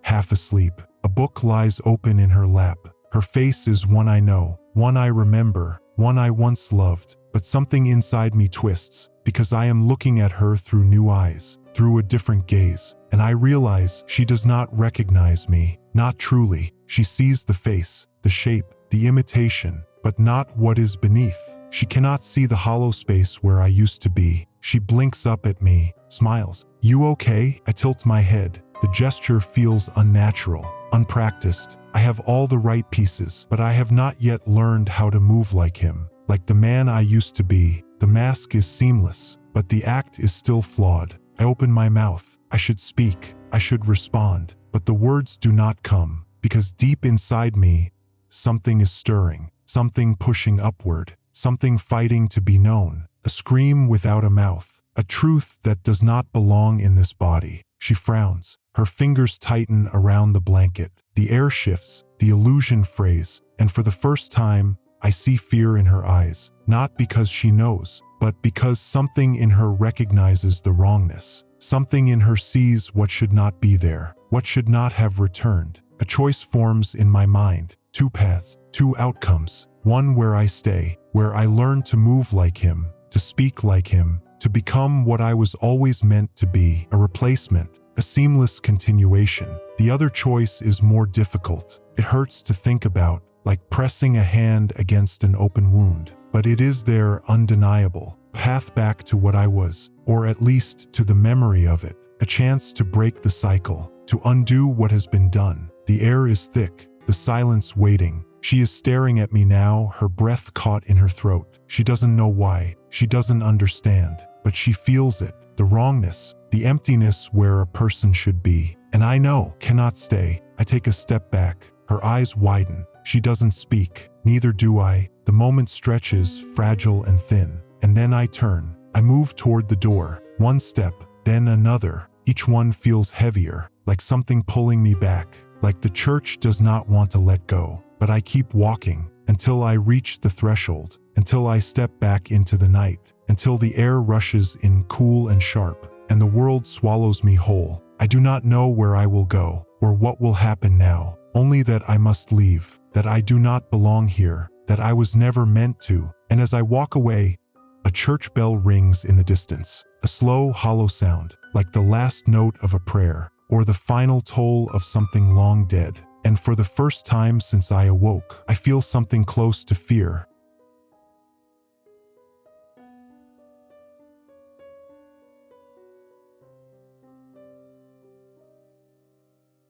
S1: half asleep. A book lies open in her lap. Her face is one I know, one I remember, one I once loved. But something inside me twists, because I am looking at her through new eyes, through a different gaze. And I realize she does not recognize me, not truly. She sees the face, the shape, the imitation, but not what is beneath. She cannot see the hollow space where I used to be. She blinks up at me, smiles. You okay? I tilt my head. The gesture feels unnatural, unpracticed. I have all the right pieces, but I have not yet learned how to move like him, like the man I used to be. The mask is seamless, but the act is still flawed. I open my mouth. I should speak. I should respond, but the words do not come, because deep inside me, something is stirring, something pushing upward, something fighting to be known. A scream without a mouth, a truth that does not belong in this body. She frowns. Her fingers tighten around the blanket. The air shifts, the illusion frays, and for the first time, I see fear in her eyes. Not because she knows, but because something in her recognizes the wrongness. Something in her sees what should not be there, what should not have returned. A choice forms in my mind. Two paths, two outcomes. One where I stay, where I learn to move like him, to speak like him, to become what I was always meant to be, a replacement, a seamless continuation. The other choice is more difficult. It hurts to think about, like pressing a hand against an open wound. But it is there, undeniable. path back to what I was, or at least to the memory of it. A chance to break the cycle, to undo what has been done. The air is thick, the silence waiting. She is staring at me now, her breath caught in her throat. She doesn't know why, she doesn't understand, but she feels it, the wrongness, the emptiness where a person should be. And I know, cannot stay. I take a step back, her eyes widen. She doesn't speak, neither do I. The moment stretches, fragile and thin. And then I turn. I move toward the door, one step, then another. Each one feels heavier, like something pulling me back, like the church does not want to let go. But I keep walking, until I reach the threshold, until I step back into the night, until the air rushes in cool and sharp, and the world swallows me whole. I do not know where I will go, or what will happen now, only that I must leave, that I do not belong here, that I was never meant to. And as I walk away, a church bell rings in the distance, a slow, hollow sound, like the last note of a prayer, or the final toll of something long dead. And for the first time since I awoke, I feel something close to fear,